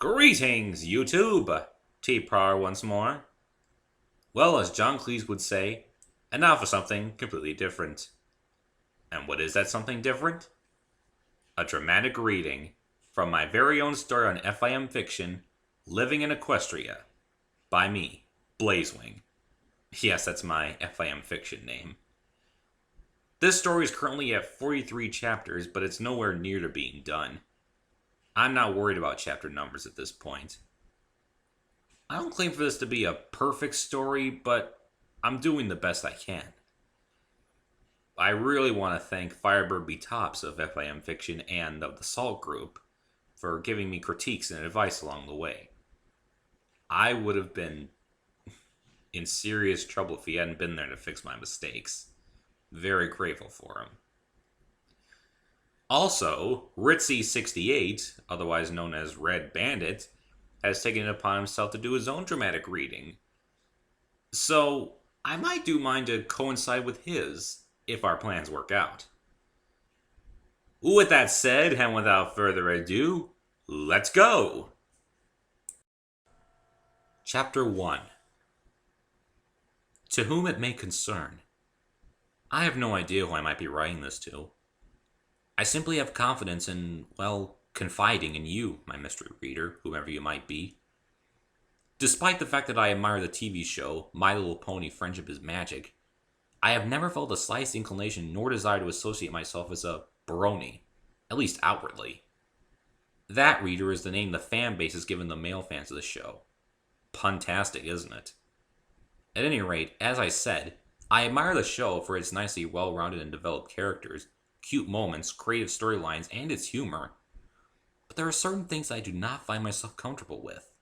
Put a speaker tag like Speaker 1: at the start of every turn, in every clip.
Speaker 1: Greetings, YouTube! T-Par once more. Well, as John Cleese would say, and now for something completely different. And what is that something different? A dramatic reading from my very own story on FIMFiction, Living in Equestria, by me, Blazewing. Yes, that's my FIMFiction name. This story is currently at 43 chapters, but it's nowhere near to being done. I'm not worried about chapter numbers at this point. I don't claim for this to be a perfect story, but I'm doing the best I can. I really want to thank Firebirdbtops of FIMFiction and of the Salt Group for giving me critiques and advice along the way. I would have been in serious trouble if he hadn't been there to fix my mistakes. Very grateful for him. Also, Ritzy68, otherwise known as Red Bandit, has taken it upon himself to do his own dramatic reading. So, I might do mine to coincide with his, if our plans work out. With that said, and without further ado, let's go! Chapter 1. To whom it may concern. I have no idea who I might be writing this to. I simply have confidence in, well, confiding in you, my mystery reader, whomever you might be. Despite the fact that I admire the TV show, My Little Pony Friendship is Magic, I have never felt the slightest inclination nor desire to associate myself as a brony, at least outwardly. That, reader, is the name the fan base has given the male fans of the show. Puntastic, isn't it? At any rate, as I said, I admire the show for its nicely well-rounded and developed characters, cute moments, creative storylines, and its humor. But there are certain things I do not find myself comfortable with.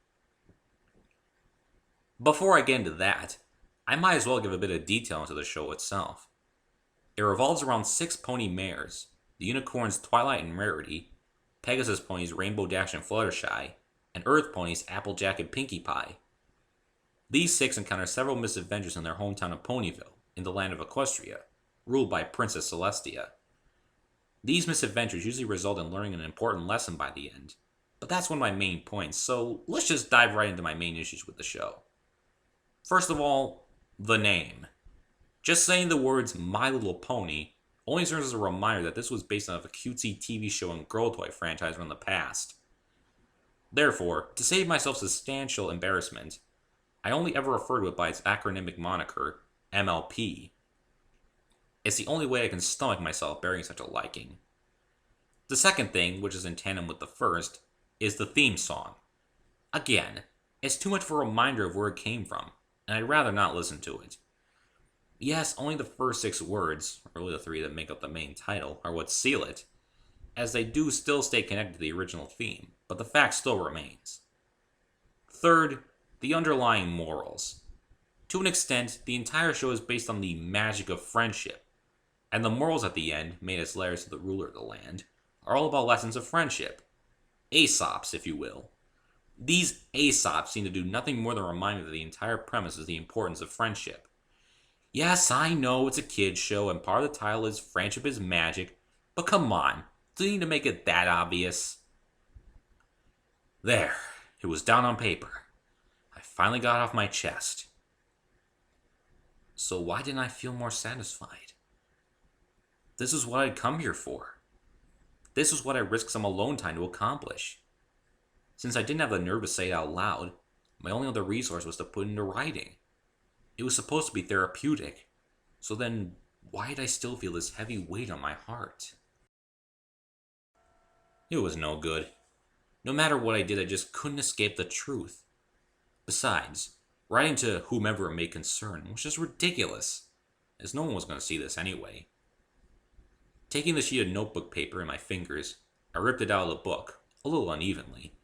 Speaker 1: Before I get into that, I might as well give a bit of detail into the show itself. It revolves around 6 pony mares, the unicorns Twilight and Rarity, Pegasus ponies Rainbow Dash and Fluttershy, and Earth ponies Applejack and Pinkie Pie. These 6 encounter several misadventures in their hometown of Ponyville, in the land of Equestria, ruled by Princess Celestia. These misadventures usually result in learning an important lesson by the end, but that's one of my main points, so let's just dive right into my main issues with the show. First of all, the name. Just saying the words My Little Pony only serves as a reminder that this was based on a cutesy TV show and girl toy franchise from the past. Therefore, to save myself substantial embarrassment, I only ever refer to it by its acronymic moniker, MLP. It's the only way I can stomach myself bearing such a liking. The second thing, which is in tandem with the first, is the theme song. Again, it's too much of a reminder of where it came from, and I'd rather not listen to it. Yes, only the first 6 words, or really the 3 that make up the main title, are what seal it, as they do still stay connected to the original theme, but the fact still remains. Third, the underlying morals. To an extent, the entire show is based on the magic of friendship, and the morals at the end, made as letters to the ruler of the land, are all about lessons of friendship. Aesops, if you will. These Aesops seem to do nothing more than remind me that the entire premise is the importance of friendship. Yes, I know it's a kid's show, and part of the title is Friendship is Magic, but come on, do you need to make it that obvious? There, it was down on paper. I finally got it off my chest. So why didn't I feel more satisfied? This is what I'd come here for. This was what I risked some alone time to accomplish. Since I didn't have the nerve to say it out loud, my only other resource was to put it into writing. It was supposed to be therapeutic, so then why did I still feel this heavy weight on my heart? It was no good. No matter what I did, I just couldn't escape the truth. Besides, writing to whomever it may concern was just ridiculous, as no one was going to see this anyway. Taking the sheet of notebook paper in my fingers, I ripped it out of the book, a little unevenly,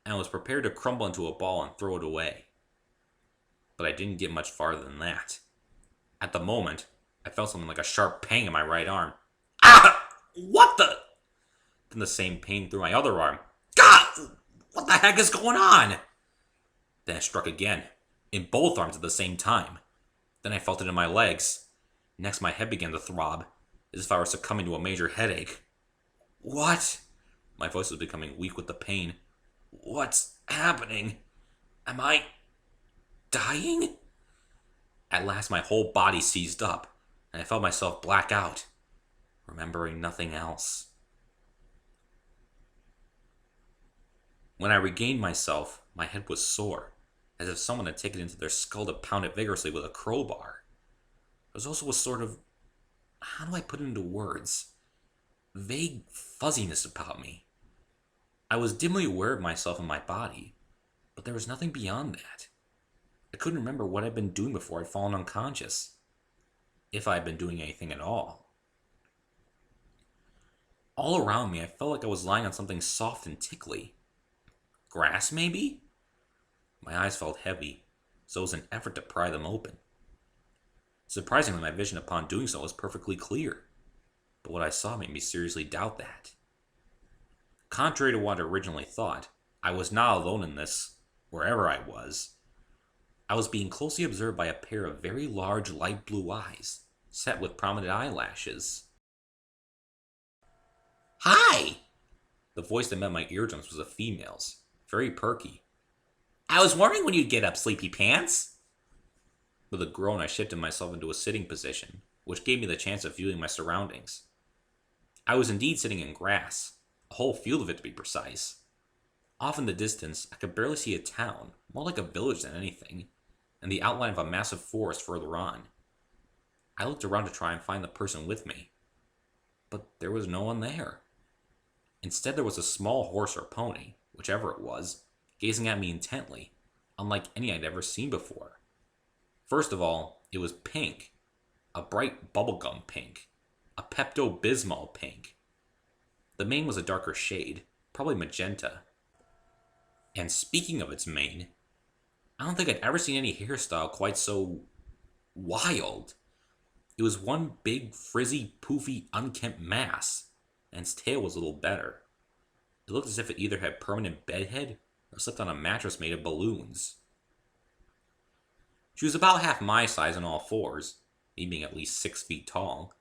Speaker 1: and was prepared to crumble into a ball and throw it away. But I didn't get much farther than that. At the moment, I felt something like a sharp pang in my right arm. Ah! What the? Then the same pain through my other arm. God! What the heck is going on? Then it struck again, in both arms at the same time. Then I felt it in my legs. Next, my head began to throb, as if I were succumbing to a major headache. What? My voice was becoming weak with the pain. What's happening? Am I dying? At last my whole body seized up, and I felt myself black out, remembering nothing else. When I regained myself, my head was sore, as if someone had taken it into their skull to pound it vigorously with a crowbar. There was also a sort of, how do I put it into words, vague fuzziness about me. I was dimly aware of myself and my body, but there was nothing beyond that. I couldn't remember what I'd been doing before I'd fallen unconscious, if I had been doing anything at all. All around me, I felt like I was lying on something soft and tickly. Grass, maybe? My eyes felt heavy, so it was an effort to pry them open. Surprisingly, my vision upon doing so was perfectly clear, but what I saw made me seriously doubt that. Contrary to what I originally thought, I was not alone in this, wherever I was. I was being closely observed by a pair of very large light blue eyes, set with prominent eyelashes. "Hi!" The voice that met my eardrums was a female's, very perky. "I was wondering when you'd get up, sleepy pants." With a groan, I shifted myself into a sitting position, which gave me the chance of viewing my surroundings. I was indeed sitting in grass, a whole field of it to be precise. Off in the distance, I could barely see a town, more like a village than anything, and the outline of a massive forest further on. I looked around to try and find the person with me, but there was no one there. Instead, there was a small horse or pony, whichever it was, gazing at me intently, unlike any I'd ever seen before. First of all, it was pink, a bright bubblegum pink, a Pepto-Bismol pink. The mane was a darker shade, probably magenta. And speaking of its mane, I don't think I'd ever seen any hairstyle quite so wild. It was one big, frizzy, poofy, unkempt mass, and its tail was a little better. It looked as if it either had permanent bedhead or slept on a mattress made of balloons. She was about half my size on all fours, me being at least 6 feet tall,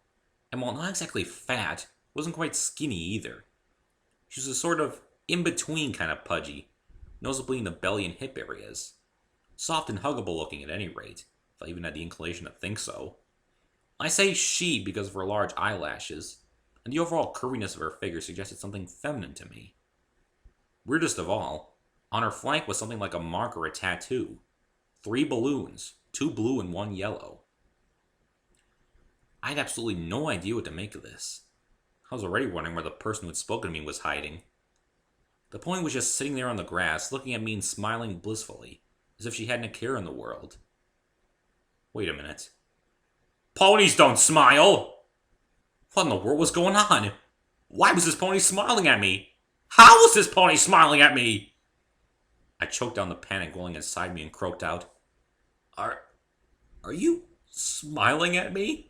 Speaker 1: and while not exactly fat, wasn't quite skinny either. She was a sort of in-between kind of pudgy, noticeably in the belly and hip areas. Soft and huggable looking at any rate, if I even had the inclination to think so. I say she because of her large eyelashes, and the overall curviness of her figure suggested something feminine to me. Weirdest of all, on her flank was something like a mark or a tattoo. 3 balloons, 2 blue and 1 yellow. I had absolutely no idea what to make of this. I was already wondering where the person who had spoken to me was hiding. The pony was just sitting there on the grass, looking at me and smiling blissfully, as if she hadn't a care in the world. Wait a minute. Ponies don't smile! What in the world was going on? Why was this pony smiling at me? How was this pony smiling at me? I choked down the panic welling inside me and croaked out, Are you smiling at me?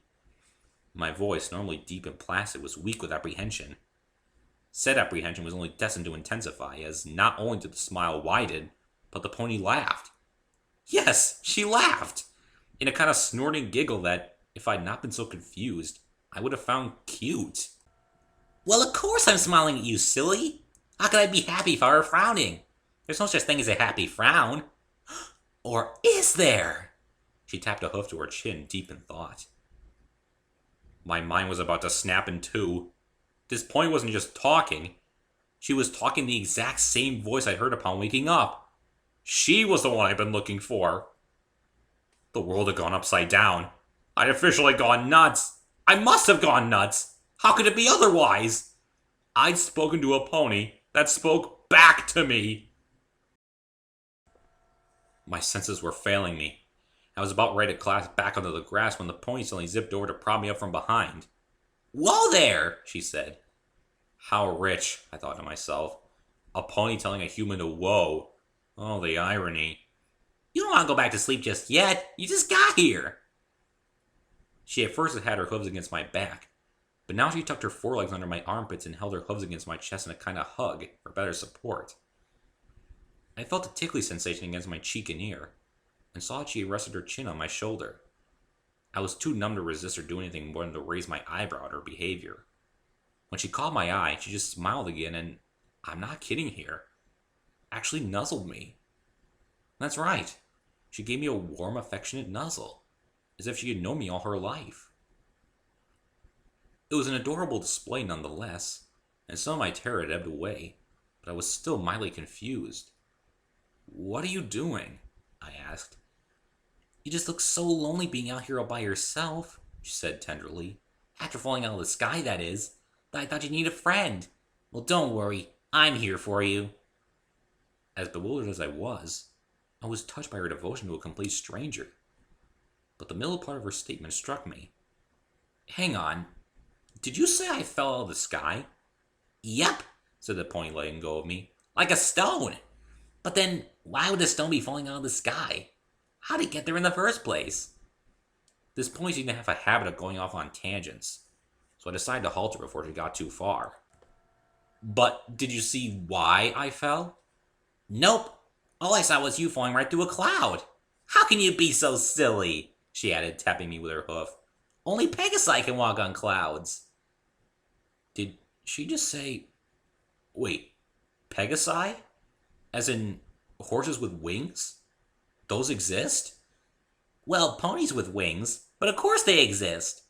Speaker 1: My voice, normally deep and placid, was weak with apprehension. Said apprehension was only destined to intensify, as not only did the smile widen, but the pony laughed. Yes, she laughed! In a kind of snorting giggle that, if I'd not been so confused, I would have found cute. Well, of course I'm smiling at you, silly! How could I be happy if I were frowning? There's no such thing as a happy frown. Or is there? She tapped a hoof to her chin, deep in thought. My mind was about to snap in two. This pony wasn't just talking. She was talking the exact same voice I'd heard upon waking up. She was the one I'd been looking for. The world had gone upside down. I'd officially gone nuts. I must have gone nuts. How could it be otherwise? I'd spoken to a pony that spoke back to me. My senses were failing me. I was about ready to collapse back onto the grass when the pony suddenly zipped over to prop me up from behind. Whoa there, she said. How rich, I thought to myself. A pony telling a human to whoa. Oh, the irony. You don't want to go back to sleep just yet. You just got here. She at first had her hooves against my back, but now she tucked her forelegs under my armpits and held her hooves against my chest in a kind of hug for better support. I felt a tickly sensation against my cheek and ear, and saw that she rested her chin on my shoulder. I was too numb to resist or do anything more than to raise my eyebrow at her behavior. When she caught my eye, she just smiled again, and I'm not kidding here. actually nuzzled me. That's right. She gave me a warm, affectionate nuzzle, as if she had known me all her life. It was an adorable display nonetheless, and some of my terror had ebbed away, but I was still mildly confused. "What are you doing?" I asked. "You just look so lonely being out here all by yourself," she said tenderly. "After falling out of the sky, that is. But I thought you'd need a friend. Well, don't worry. I'm here for you." As bewildered as I was touched by her devotion to a complete stranger. But the middle part of her statement struck me. "Hang on. Did you say I fell out of the sky?" "Yep," said the pony, letting go of me. "Like a stone. But then, why would the stone be falling out of the sky? How'd it get there in the first place?" This pony seemed to have a habit of going off on tangents, so I decided to halt her before she got too far. "But did you see why I fell?" "Nope. All I saw was you falling right through a cloud. How can you be so silly?" she added, tapping me with her hoof. "Only Pegasi can walk on clouds." Did she just say... Wait, Pegasi? As in horses with wings? Those exist? "Well, ponies with wings, but of course they exist."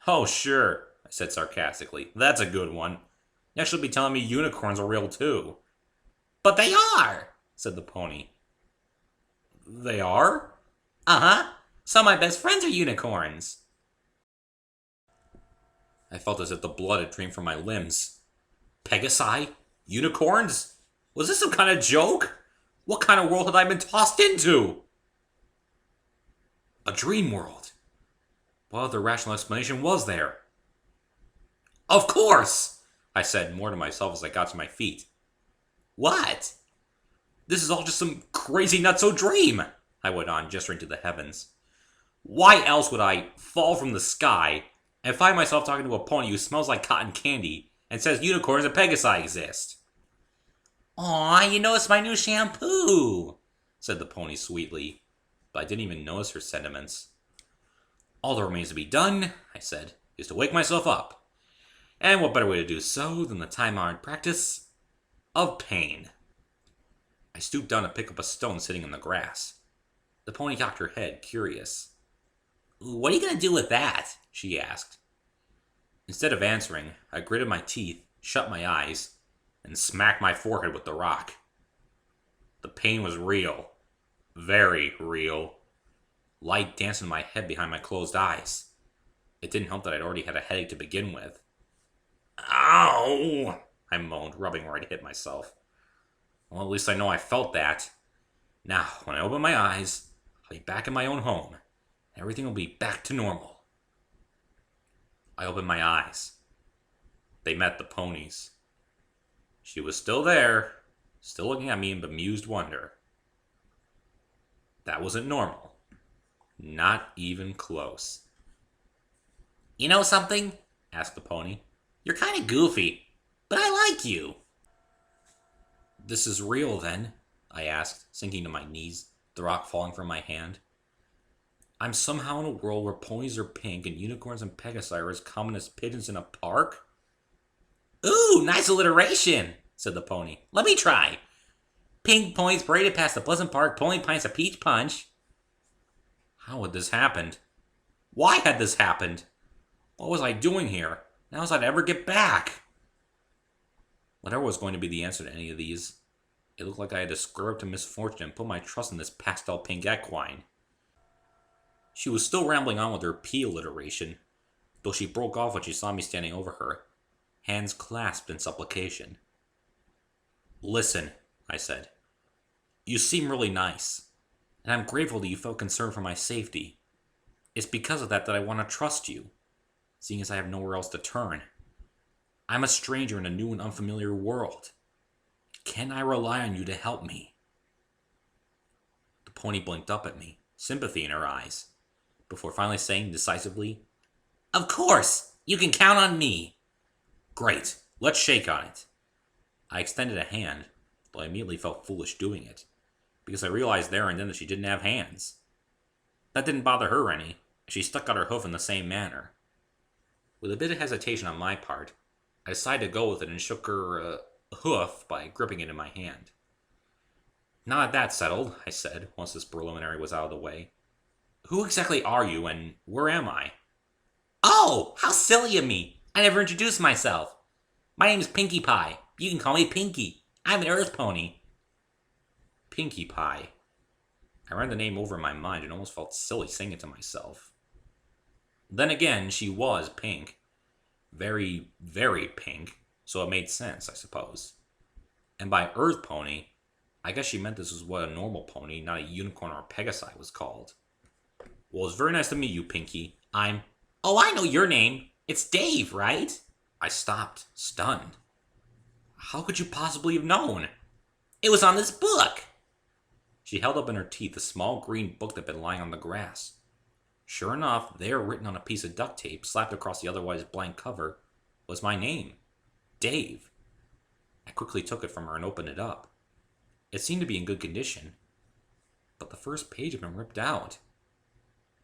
Speaker 1: "Oh, sure," I said sarcastically. "That's a good one. Next you'll be telling me unicorns are real too." "But they are," said the pony. "They are?"
Speaker 2: "Uh-huh. Some of my best friends are unicorns."
Speaker 1: I felt as if the blood had drained from my limbs. Pegasi? Unicorns? Was this some kind of joke? What kind of world had I been tossed into? A dream world. What other rational explanation was there? "Of course!" I said, more to myself as I got to my feet.
Speaker 2: "What?"
Speaker 1: "This is all just some crazy nutso dream," I went on, gesturing to the heavens. "Why else would I fall from the sky and find myself talking to a pony who smells like cotton candy and says unicorns and Pegasi exist?"
Speaker 2: "Aw, you noticed my new shampoo,"
Speaker 1: said the pony sweetly, but I didn't even notice her sentiments. "All that remains to be done," I said, "is to wake myself up. And what better way to do so than the time-honored practice of pain?" I stooped down to pick up a stone sitting in the grass. The pony cocked her head, curious.
Speaker 2: "What are you going to do with that?"
Speaker 1: she asked. Instead of answering, I gritted my teeth, shut my eyes, and smacked my forehead with the rock. The pain was real. Very real. Light danced in my head behind my closed eyes. It didn't help that I'd already had a headache to begin with. "Ow!" I moaned, rubbing where I'd hit myself. Well, at least I know I felt that. Now, when I open my eyes, I'll be back in my own home. Everything will be back to normal. I opened my eyes. They met the pony's. She was still there, still looking at me in bemused wonder. That wasn't normal. Not even close.
Speaker 2: "You know something?" asked the pony. "You're kind of goofy, but I like you."
Speaker 1: "This is real, then?" I asked, sinking to my knees, the rock falling from my hand. "I'm somehow in a world where ponies are pink and unicorns and Pegasi are as common as pigeons in a park?"
Speaker 2: "Ooh, nice alliteration," said the pony. "Let me try. Pink ponies paraded past the Pleasant Park, pulling pints of peach punch."
Speaker 1: How had this happened? Why had this happened? What was I doing here? And how was I to ever get back? Whatever was going to be the answer to any of these, it looked like I had to square up to misfortune and put my trust in this pastel pink equine. She was still rambling on with her P alliteration, though she broke off when she saw me standing over her, hands clasped in supplication. "Listen," I said. "You seem really nice, and I'm grateful that you felt concern for my safety. It's because of that I want to trust you, seeing as I have nowhere else to turn. I'm a stranger in a new and unfamiliar world. Can I rely on you to help me?" The pony blinked up at me, sympathy in her eyes, before finally saying decisively,
Speaker 2: "Of course! You can count on me."
Speaker 1: "Great, let's shake on it." I extended a hand, though I immediately felt foolish doing it, because I realized there and then that she didn't have hands. That didn't bother her any, as she stuck out her hoof in the same manner. With a bit of hesitation on my part, I decided to go with it and shook her hoof by gripping it in my hand. Now that that's settled, I said, once this preliminary was out of the way, who exactly are you and where am I?
Speaker 2: Oh, how silly of me! I never introduced myself. My name's Pinkie Pie. You can call me Pinkie. I'm an Earth Pony.
Speaker 1: Pinkie Pie. I ran the name over in my mind and almost felt silly saying it to myself. Then again, she was pink. Very, very pink, so it made sense, I suppose. And by Earth Pony, I guess she meant this was what a normal pony, not a unicorn or a pegasi, was called. Well, it's very nice to meet you, Pinkie.
Speaker 2: Oh, I know your name. It's Dave, right?
Speaker 1: I stopped, stunned. How could you possibly have known?
Speaker 2: It was on this book.
Speaker 1: She held up in her teeth a small green book that had been lying on the grass. Sure enough, there, written on a piece of duct tape, slapped across the otherwise blank cover, was my name. Dave. I quickly took it from her and opened it up. It seemed to be in good condition, but the first page had been ripped out.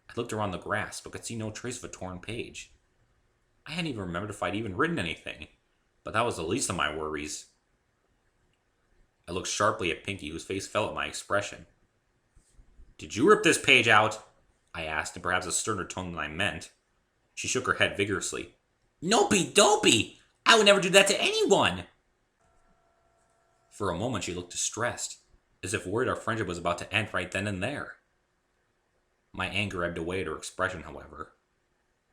Speaker 1: I looked around the grass, but could see no trace of a torn page. I hadn't even remembered if I'd even written anything, but that was the least of my worries. I looked sharply at Pinkie, whose face fell at my expression. Did you rip this page out? I asked, in perhaps a sterner tone than I meant. She shook her head vigorously.
Speaker 2: Nopey dopey! I would never do that to anyone!
Speaker 1: For a moment she looked distressed, as if worried our friendship was about to end right then and there. My anger ebbed away at her expression, however.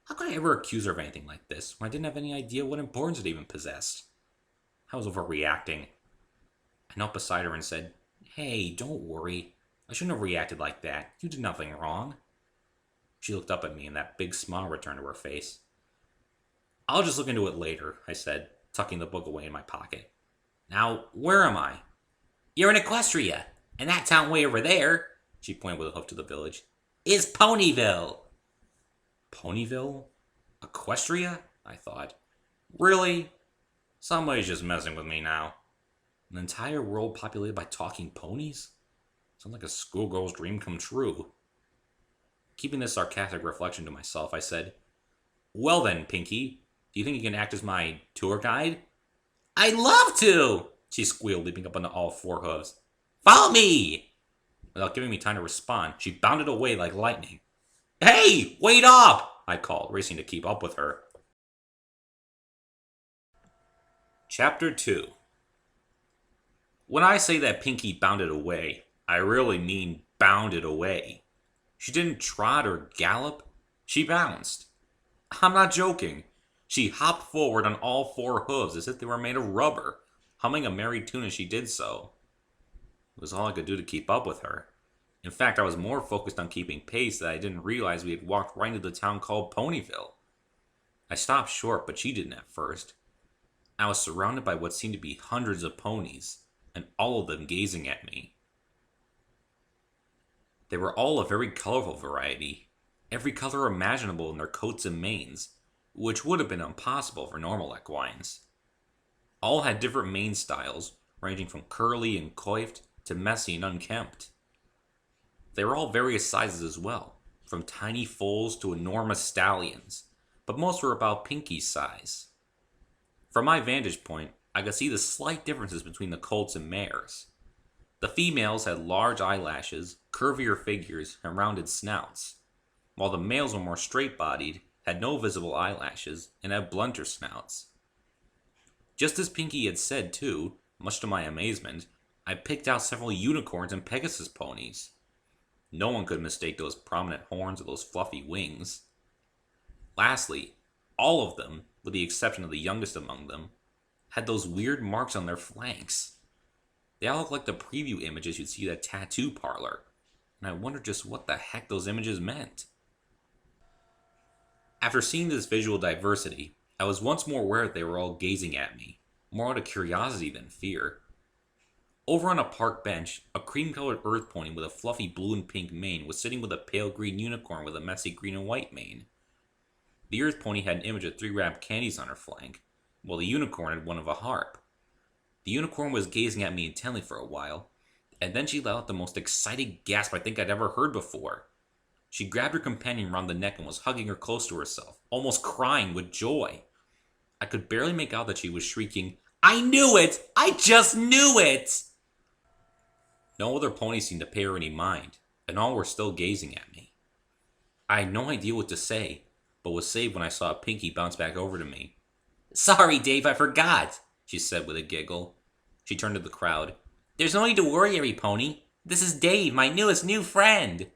Speaker 1: How could I ever accuse her of anything like this, when I didn't have any idea what importance it even possessed? I was overreacting. I knelt beside her and said, Hey, don't worry. I shouldn't have reacted like that. You did nothing wrong. She looked up at me, and that big smile returned to her face. I'll just look into it later, I said, tucking the book away in my pocket. Now, where am I?
Speaker 2: You're in Equestria, and that town way over there, she pointed with a hoof to the village, is Ponyville.
Speaker 1: Ponyville? Equestria? I thought. Really? Somebody's just messing with me now. An entire world populated by talking ponies? Sounds like a schoolgirl's dream come true. Keeping this sarcastic reflection to myself, I said, Well then, Pinkie, do you think you can act as my tour guide?
Speaker 2: I'd love to, she squealed, leaping up onto all four hooves. Follow me!
Speaker 1: Without giving me time to respond, she bounded away like lightning.
Speaker 2: Hey, wait up!
Speaker 1: I called, racing to keep up with her. Chapter 2. When I say that Pinkie bounded away, I really mean bounded away. She didn't trot or gallop, she bounced. I'm not joking. She hopped forward on all four hooves as if they were made of rubber, humming a merry tune as she did so. It was all I could do to keep up with her. In fact, I was more focused on keeping pace that I didn't realize we had walked right into the town called Ponyville. I stopped short, but she didn't at first. I was surrounded by what seemed to be hundreds of ponies, and all of them gazing at me. They were all a very colorful variety, every color imaginable in their coats and manes, which would have been impossible for normal equines. All had different mane styles, ranging from curly and coiffed to messy and unkempt. They were all various sizes as well, from tiny foals to enormous stallions, but most were about Pinkie's size. From my vantage point, I could see the slight differences between the colts and mares. The females had large eyelashes, curvier figures, and rounded snouts, while the males were more straight-bodied, had no visible eyelashes, and had blunter snouts. Just as Pinkie had said, too, much to my amazement, I picked out several unicorns and Pegasus ponies. No one could mistake those prominent horns or those fluffy wings. Lastly, all of them, with the exception of the youngest among them, had those weird marks on their flanks. They all looked like the preview images you'd see at a tattoo parlor, and I wondered just what the heck those images meant. After seeing this visual diversity, I was once more aware that they were all gazing at me, more out of curiosity than fear. Over on a park bench, a cream-colored earth pony with a fluffy blue and pink mane was sitting with a pale green unicorn with a messy green and white mane. The earth pony had an image of 3 wrapped candies on her flank, while the unicorn had one of a harp. The unicorn was gazing at me intently for a while, and then she let out the most excited gasp I think I'd ever heard before. She grabbed her companion round the neck and was hugging her close to herself, almost crying with joy. I could barely make out that she was shrieking, "I knew it! I just knew it!" No other ponies seemed to pay her any mind, and all were still gazing at me. I had no idea what to say, but was saved when I saw Pinkie bounce back over to me.
Speaker 2: Sorry, Dave, I forgot, she said with a giggle. She turned to the crowd. There's no need to worry, every pony. This is Dave, my newest new friend.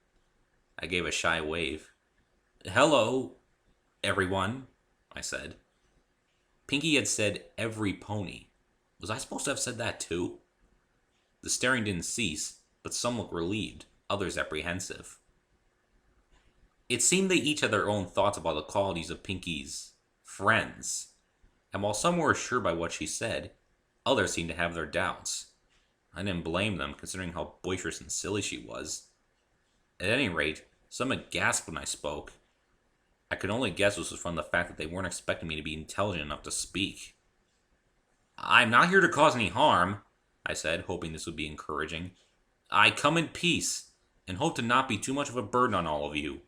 Speaker 1: I gave a shy wave. Hello, everyone, I said. Pinkie had said every pony. Was I supposed to have said that too? The staring didn't cease, but some looked relieved, others apprehensive. It seemed they each had their own thoughts about the qualities of Pinkie's friends, and while some were assured by what she said, others seemed to have their doubts. I didn't blame them, considering how boisterous and silly she was. At any rate, some had gasped when I spoke. I could only guess this was from the fact that they weren't expecting me to be intelligent enough to speak. I'm not here to cause any harm, I said, hoping this would be encouraging. I come in peace, and hope to not be too much of a burden on all of you.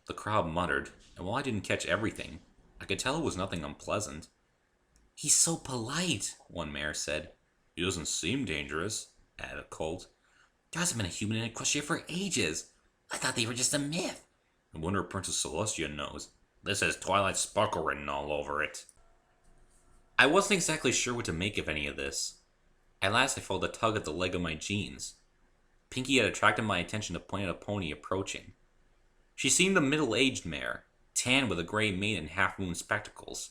Speaker 1: The crowd muttered, and while I didn't catch everything, I could tell it was nothing unpleasant.
Speaker 2: He's so polite, one mare said.
Speaker 1: He doesn't seem dangerous, added Colt.
Speaker 2: There hasn't been a human in Equestria for ages. I thought they were just a myth.
Speaker 1: I wonder if Princess Celestia knows. This has Twilight Sparkle written all over it. I wasn't exactly sure what to make of any of this. At last I felt a tug at the leg of my jeans. Pinkie had attracted my attention to point at a pony approaching. She seemed a middle-aged mare, tan with a gray mane and half-moon spectacles.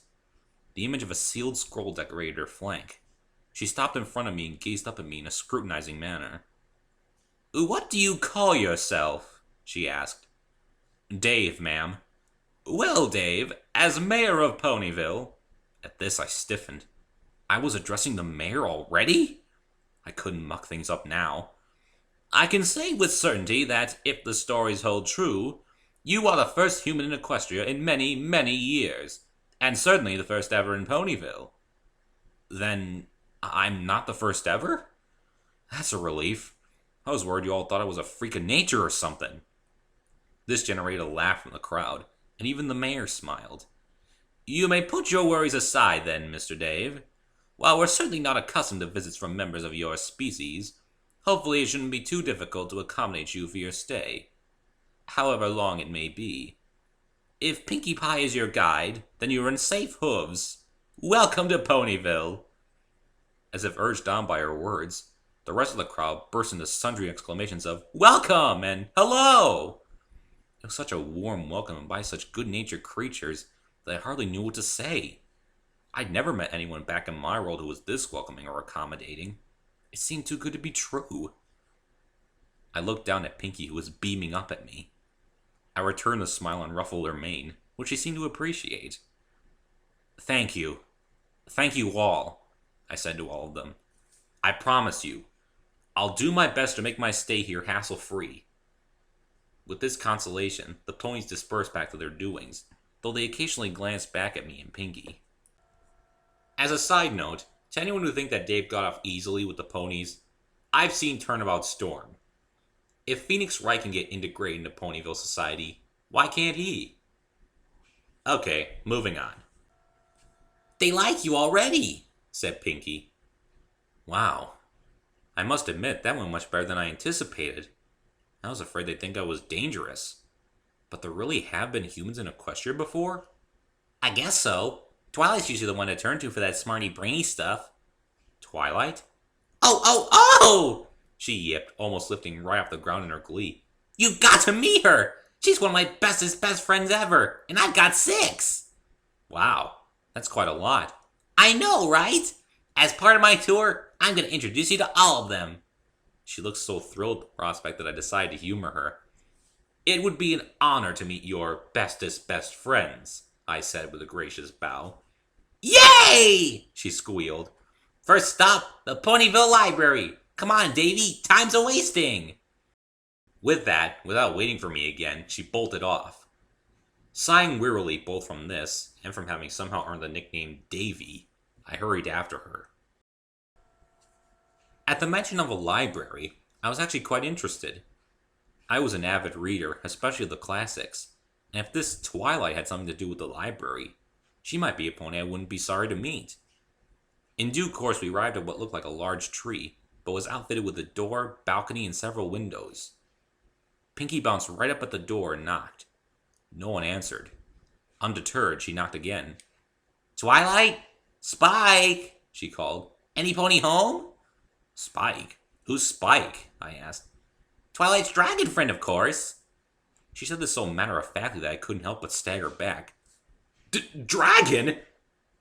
Speaker 1: The image of a sealed scroll decorated her flank. She stopped in front of me and gazed up at me in a scrutinizing manner.
Speaker 2: What do you call yourself? She asked.
Speaker 1: Dave, ma'am.
Speaker 2: Well, Dave, as mayor of Ponyville.
Speaker 1: At this I stiffened. I was addressing the mayor already? I couldn't muck things up now.
Speaker 2: I can say with certainty that, if the stories hold true, you are the first human in Equestria in many, many years, and certainly the first ever in Ponyville.
Speaker 1: Then I'm not the first ever? That's a relief. I was worried you all thought I was a freak of nature or something. This generated a laugh from the crowd, and even the mayor smiled.
Speaker 2: You may put your worries aside then, Mr. Dave. While we're certainly not accustomed to visits from members of your species, hopefully it shouldn't be too difficult to accommodate you for your stay, however long it may be. If Pinkie Pie is your guide, then you are in safe hooves. Welcome to Ponyville.
Speaker 1: As if urged on by her words, the rest of the crowd burst into sundry exclamations of
Speaker 2: welcome and hello.
Speaker 1: It was such a warm welcome and by such good-natured creatures that I hardly knew what to say. I'd never met anyone back in my world who was this welcoming or accommodating. It seemed too good to be true. I looked down at Pinkie, who was beaming up at me. I returned the smile and ruffled her mane, which she seemed to appreciate. Thank you. Thank you all, I said to all of them. I promise you, I'll do my best to make my stay here hassle-free. With this consolation, the ponies dispersed back to their doings, though they occasionally glanced back at me and Pinkie. As a side note, to anyone who thinks that Dave got off easily with the ponies, I've seen Turnabout Storm. If Phoenix Wright can get integrated into Ponyville society, why can't he? Okay, moving on.
Speaker 2: They like you already, said Pinkie.
Speaker 1: Wow. I must admit, that went much better than I anticipated. I was afraid they'd think I was dangerous. But there really have been humans in Equestria before?
Speaker 2: I guess so. Twilight's usually the one to turn to for that smarty brainy stuff.
Speaker 1: Twilight?
Speaker 2: Oh!
Speaker 1: She yipped, almost lifting right off the ground in her glee.
Speaker 2: You got to meet her! She's one of my bestest best friends ever, and I've got 6!
Speaker 1: Wow, that's quite a lot.
Speaker 2: I know, right? As part of my tour, I'm going to introduce you to all of them.
Speaker 1: She looked so thrilled at the prospect that I decided to humor her. It would be an honor to meet your bestest best friends, I said with a gracious bow.
Speaker 2: Yay! She squealed. First stop, the Ponyville Library. Come on, Davy, time's a-wasting.
Speaker 1: With that, without waiting for me again, she bolted off. Sighing wearily both from this and from having somehow earned the nickname Davy, I hurried after her. At the mention of a library, I was actually quite interested. I was an avid reader, especially of the classics, and if this Twilight had something to do with the library, she might be a pony I wouldn't be sorry to meet. In due course, we arrived at what looked like a large tree, but was outfitted with a door, balcony, and several windows. Pinkie bounced right up at the door and knocked. No one answered. Undeterred, she knocked again. "Twilight? Spike!" she called. "Any pony home?" "Spike? Who's Spike?" I asked. "Twilight's dragon friend, of course." She said this so matter-of-factly that I couldn't help but stagger back. Dragon?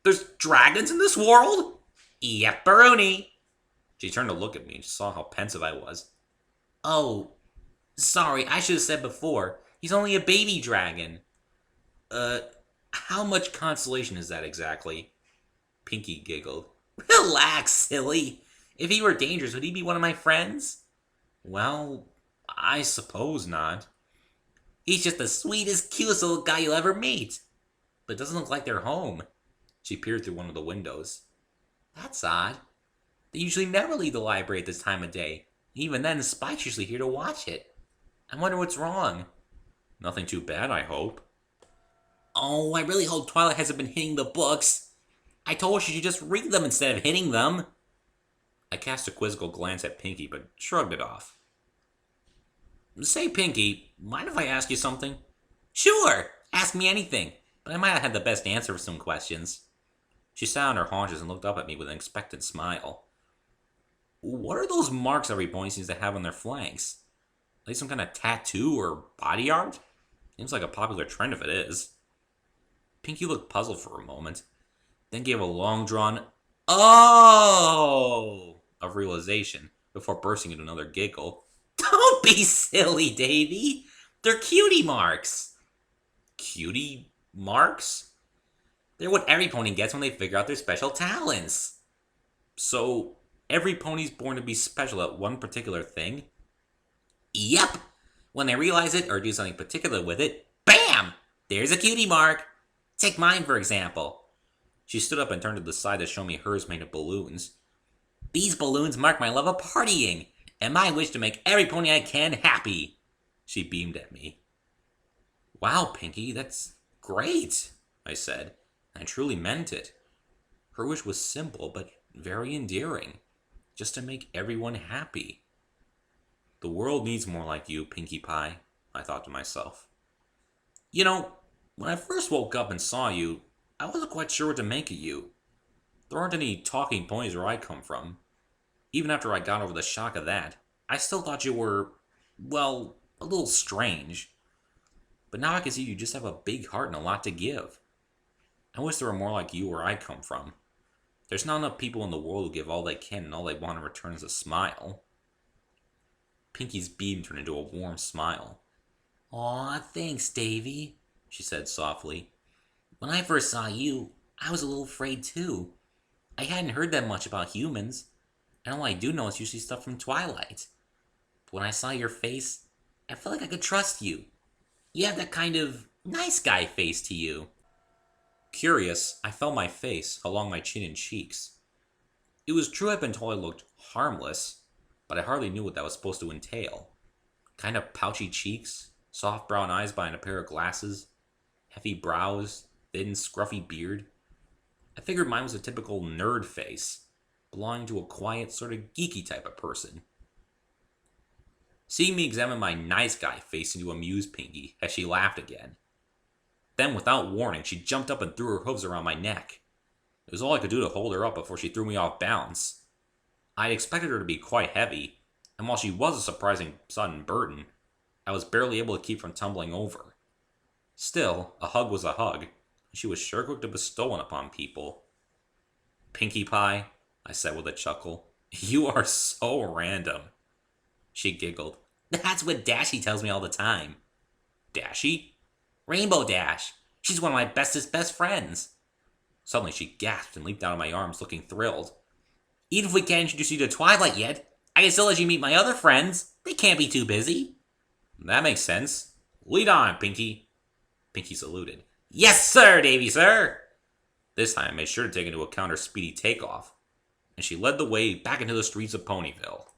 Speaker 1: There's dragons in this world?" "Yep, Baroni." She turned to look at me and saw how pensive I was. "Oh, sorry, I should have said before. He's only a baby dragon." How much consolation is that exactly?" Pinkie giggled. "Relax, silly. If he were dangerous, would he be one of my friends?" "Well, I suppose not." "He's just the sweetest, cutest little guy you'll ever meet." "But it doesn't look like they're home." She peered through one of the windows. "That's odd. They usually never leave the library at this time of day. Even then, Spike's usually here to watch it. I wonder what's wrong." "Nothing too bad, I hope." "Oh, I really hope Twilight hasn't been hitting the books. I told her she should just read them instead of hitting them." I cast a quizzical glance at Pinkie, but shrugged it off. "Say, Pinkie, mind if I ask you something?" "Sure, ask me anything, but I might not have the best answer for some questions." She sat on her haunches and looked up at me with an expectant smile. "What are those marks every pony seems to have on their flanks? Are they some kind of tattoo or body art? Seems like a popular trend if it is." Pinkie looked puzzled for a moment, then gave a long-drawn "Oh!" of realization before bursting into another giggle. "Don't be silly, Davy. They're cutie marks." "Cutie marks?" "They're what every pony gets when they figure out their special talents." "So, every pony's born to be special at one particular thing?" "Yep. When they realize it or do something particular with it, bam! There's a cutie mark. Take mine, for example." She stood up and turned to the side to show me hers made of balloons. "These balloons mark my love of partying, and my wish to make every pony I can happy." She beamed at me. "Wow, Pinkie, that's great," I said. I truly meant it. Her wish was simple, but very endearing. Just to make everyone happy. The world needs more like you, Pinkie Pie, I thought to myself. You know, when I first woke up and saw you, I wasn't quite sure what to make of you. There aren't any talking ponies where I come from. Even after I got over the shock of that, I still thought you were, well, a little strange. But now I can see you just have a big heart and a lot to give. I wish there were more like you where I come from. There's not enough people in the world who give all they can and all they want in return is a smile. Pinkie's beam turned into a warm smile. "Aw, thanks, Davy," she said softly. "When I first saw you, I was a little afraid too. I hadn't heard that much about humans, and all I do know is usually stuff from Twilight. But when I saw your face, I felt like I could trust you. You have that kind of nice guy face to you." Curious, I felt my face along my chin and cheeks. It was true I'd been told I looked harmless, but I hardly knew what that was supposed to entail. Kind of pouchy cheeks, soft brown eyes behind a pair of glasses, heavy brows, thin, scruffy beard. I figured mine was a typical nerd face, belonging to a quiet, sort of geeky type of person. Seeing me examine my nice guy face seemed to amuse Pinkie as she laughed again. Then, without warning, she jumped up and threw her hooves around my neck. It was all I could do to hold her up before she threw me off balance. I had expected her to be quite heavy, and while she was a surprising sudden burden, I was barely able to keep from tumbling over. Still, a hug was a hug, and she was sure quick to bestow one upon people. "Pinkie Pie," I said with a chuckle, "you are so random." She giggled. "That's what Dashie tells me all the time." "Dashie?" "Rainbow Dash. She's one of my bestest best friends." Suddenly she gasped and leaped out of my arms, looking thrilled. "Even if we can't introduce you to Twilight yet, I can still let you meet my other friends. They can't be too busy." "That makes sense. Lead on, Pinkie." Pinkie saluted. "Yes, sir, Davy, sir." This time I made sure to take into account her speedy takeoff, and she led the way back into the streets of Ponyville.